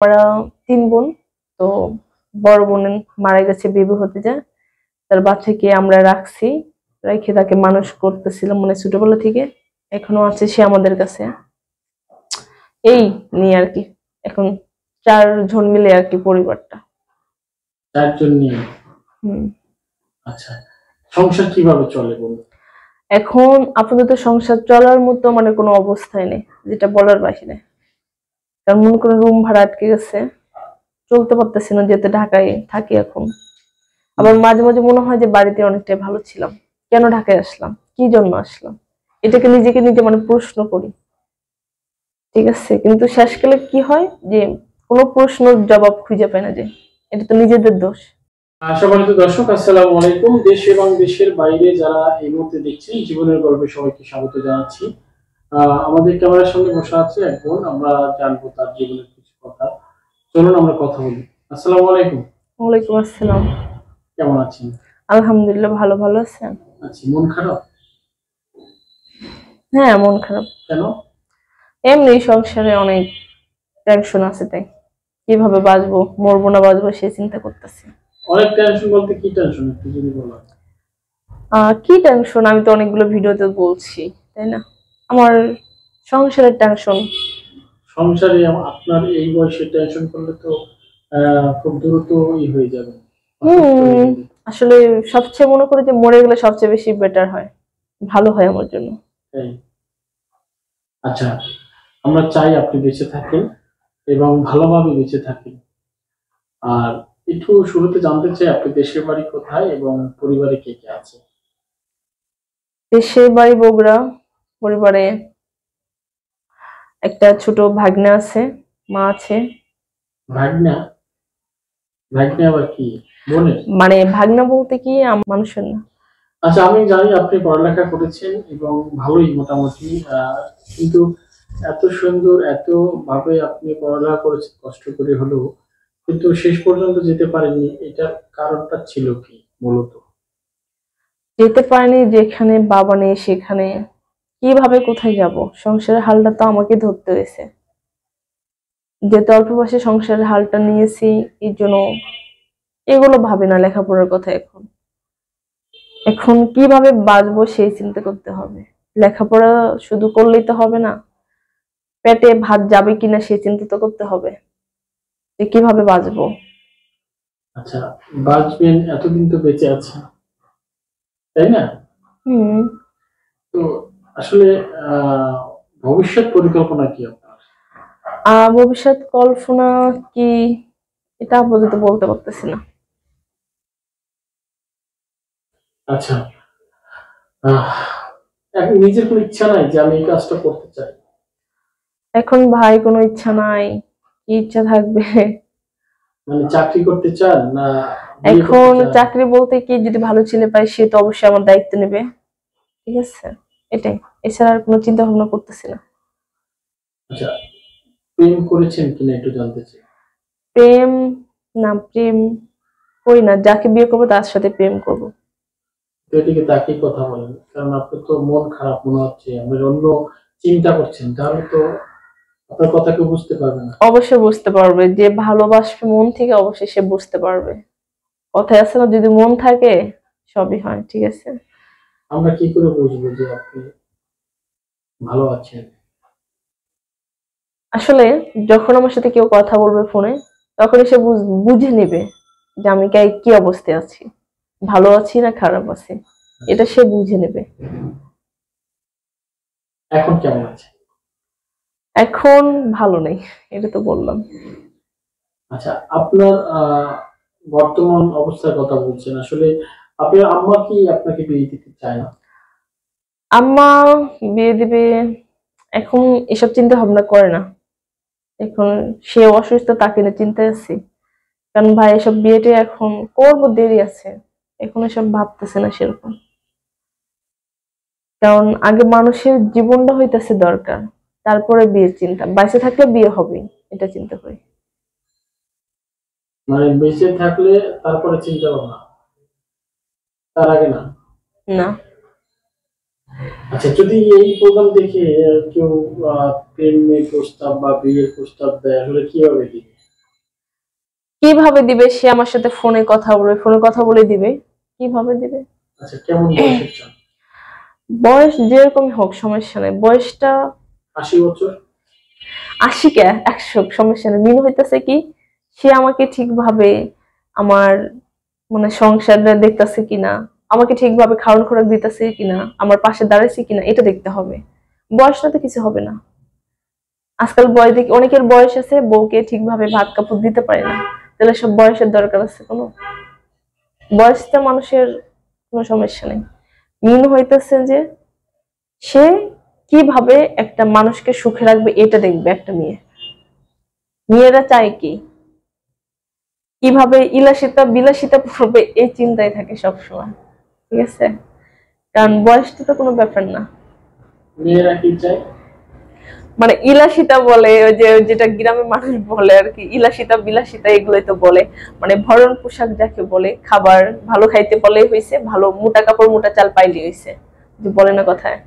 আমরা 3 বোন। তো বড় বোন মারা গেছে বেবি হতে যায়। তার বাচ্চাকে আমরা রাখছি, রেখে তাকে মানুষ করতেছিলাম মানে ছোটবেলা থেকে। এখনো আছে সে আমাদের কাছে। এই নিয়ে আর কি এখন 4 জন মিলে আর কি পরিবারটা। 4 জন নিয়ে। আচ্ছা, সংসার কিভাবে চলে বলুন? এখন আপাতত সংসার চলার মতো মানে কোনো অবস্থায় নেই, যেটা বলার বাহিরে। কারণ মনে করেন রুম ভাড়া আটকে গেছে, চলতে পারতেছি না, যেহেতু ঢাকায় থাকি এখন। আবার মাঝে মাঝে মনে হয় যে বাড়িতে অনেকটাই ভালো ছিলাম, কেন ঢাকায় আসলাম, কি জন্য আসলাম, এটাকে নিজেকে নিজে মানে প্রশ্ন করি। ঠিক আছে, কিন্তু শেষকালে কি হয় যে কোনো প্রশ্নের জবাব খুঁজে পায় না, যে এটা তো নিজেদের দোষ। সম্মানিত দর্শক, আসসালামু আলাইকুম। দেশ এবং দেশের বাইরে যারা এই মুহূর্তে দেখছেন, জীবনের গল্পে সবাইকে স্বাগত জানাচ্ছি। আমাদের ক্যামেরার সামনে বসে আছে এক বোন, আমরা জানবো তার জীবনের কিছু কথা। চলুন আমরা কথা বলি। আসসালামু আলাইকুম। ওয়ালাইকুম আসসালাম। কেমন আছেন? আলহামদুলিল্লাহ, ভালো। ভালো আছেন? আচ্ছা, মন খারাপ? হ্যাঁ, মন খারাপ। কেন? এমনি সংসারে অনেক টেনশন আছে, তাই কিভাবে বাঁচবো, মরবো না বাঁচবো সে চিন্তা করতেছি। অনেক টেনশন বলতে কি টেনশন, একটু যদি বলেন। কি টেনশন, আমি তো অনেকগুলো ভিডিওতে বলছি, তাই না? আমার সংসারের টেনশন। সংসারে আপনার এই বয়সে টেনশন করলে তো খুব দ্রুত হয়ে যাবে। আসলে সবচেয়ে মনে করি যে মরে গেলে সবচেয়ে বেশি বেটার হয়, ভালো হয় আমার জন্য। আচ্ছা, আমরা চাই আপনি বেঁচে থাকেন এবং ভালোভাবে বেঁচে থাকেন। আর একটু শুরুতে জানতে চাই আপনি দেশের বাড়ি কোথায় এবং পরিবারে কে কে আছে? দেশের বাড়ি বগুড়া। পরিবারে একটা ছোট ভাগ্নে আছে, মা আছে। ভাগ্না? ভাগ্নে আবার কি, বোনের? মানে ভাগ্না বলতে কি মানুষের না। আচ্ছা, আমি জানি আপনি পড়ালেখা করেছেন এবং ভালোই মোটামুটি, কিন্তু এত সুন্দর এত ভাবে আপনি পড়ালেখা করেছেন কষ্ট করে হলেও, কিন্তু শেষ পর্যন্ত যেতে পারেননি, এটার কারণটা ছিল কি মূলত? যেতে পারিনি, যেখানে বাবা নেই সেখানে কিভাবে কোথায় যাব, সংসারের হালটা তো আমাকে ধরতে হয়েছে। যেহেতু অল্প বয়সে সংসারের হালটা নিয়েছি, এই জন্য এগুলো ভাবি না লেখাপড়ার কথা। এখন এখন কিভাবে বাঁচবো সেই চিন্তা করতে হবে। লেখাপড়া শুধু করলেই তো হবে না, পেটে ভাত যাবে কিনা সেই চিন্তা তো করতে হবে, যে কিভাবে বাঁচবো। আচ্ছা, বাঁচবেন, এতদিন তো বেঁচে আছেন, তাই না? তো আসলে ভবিষ্যৎ পরিকল্পনা কি আপনার? ভবিষ্যৎ কল্পনা কি, এটা আপাতত বলতে পারতেছি না। আচ্ছা, এখন নিজের কোনো ইচ্ছা নাই যে আমি এই কাজটা করতে চাই? এখন ভাই কোনো ইচ্ছা নাই, কি ইচ্ছা থাকবে? মানে চাকরি করতে চান না? এখন চাকরি বলতে কি, যদি ভালো ছেলে পাই সে তো অবশ্যই আমার দায়িত্ব নেবে, ঠিক আছে, এটাই। এছাড়া আর কোনো চিন্তা ভাবনা করতেছি না। আচ্ছা, প্রেম করেছেন কিনা একটু জানতে চাই। প্রেম? না, প্রেম করি না। যাকে বিয়ে করবো তার সাথে প্রেম করবো। এদিকে তাকে কথা বলেন, কারণ আপনি তো মন খারাপ মনে হচ্ছে, আপনি অন্য চিন্তা করছেন, তাহলে তো আপনার কথা কেউ বুঝতে পারবে না। অবশ্যই বুঝতে পারবে, যে ভালোবাসবে মন থেকে অবশ্যই সে বুঝতে পারবে। কথায় আছে না, যদি মন থাকে সবই হয়, ঠিক আছে। আমরা কি করে বুঝবো যে আপনি ভালো আছেন? আসলে যখন আমার সাথে কেউ কথা বলবে ফোনে, তখন সে বুঝে নেবে যে আমি কি অবস্থায় আছি, ভালো আছি না খারাপ আছি, এটা সে বুঝে নেবে। এখন কেমন আছে? এখন ভালো নেই, এটা তো বললাম। আচ্ছা, আপনার বর্তমান অবস্থার কথা বলছেন, আসলে আপনার আম্মা কি আপনাকে বিয়ে দিতে চায় না? আম্মা বিয়ে দিবে, এখন এসব চিন্তা ভাবনা করে না। এখন সে অসুস্থ, তাকে নিয়ে চিন্তায় আছি। কারণ ভাই এসব বিয়েটা এখন করবো, দেরি আছে, এখন এসব ভাবতেছে না সেরকম। কারণ আগে মানুষের জীবনটা হইতেছে দরকার, তারপরে বিয়ের চিন্তা। বেঁচে থাকলে বিয়ে হবে, এটা চিন্তা করি। মানে বেঁচে থাকলে তারপরে চিন্তা ভাবনা, তার আগে না? না। আচ্ছা, যদি এই প্রোগ্রাম দেখে কেউ প্রেমের প্রস্তাব বা বিয়ের প্রস্তাব দেয়, আসলে কিভাবে দিবে? কিভাবে দিবে? সে আমার সাথে ফোনে কথা বলবে, ফোনে কথা বলে দিবে। কিভাবে দিবে? আচ্ছা, কেমন বয়সের চান? বয়স যেরকম হোক সমস্যা নাই, বয়সটা 80 বছর? 80 কে 100 সমস্যা নেই। মিন হইতেছে কি, সে আমাকে ঠিকভাবে আমার মানে সংসারটা দেখতেছে কিনা, আমাকে ঠিকভাবে খাওয়ান খোরাক দিতেছে কিনা, আমার পাশে দাঁড়াইছে কিনা, এটা দেখতে হবে। বয়সটা তো কিছু হবে না। আজকাল বয়স দেখি অনেকের বয়স আছে, বউকে ঠিকভাবে ভাত কাপড় দিতে পারে না। তাহলে সব বয়সের দরকার আছে কোনো? বয়সটা মানুষের কোনো সমস্যা নেই। মিন হইতেছে যে সে কিভাবে একটা মানুষকে সুখে রাখবে, এটা দেখবে একটা মেয়ে। মেয়েরা চায় কি, কিভাবে ইলাসিতা বিলাসিতা করবে, এই চিন্তায় থাকে সবসময়। ঠিক আছে, কারণ বয়সটা তো কোনো ব্যাপার না। মেয়েরা কি চায়? মানে ইলাসিতা বলে, ওই যে যেটা গ্রামের মানুষ বলে আর কি, ইলাসিতা বিলাসিতা এগুলোই তো বলে। মানে ভরণ পোশাক যাকে বলে, খাবার ভালো খাইতে বলেই হয়েছে, ভালো মোটা কাপড় মোটা চাল পাইলে হয়েছে, যে বলে না কথায়।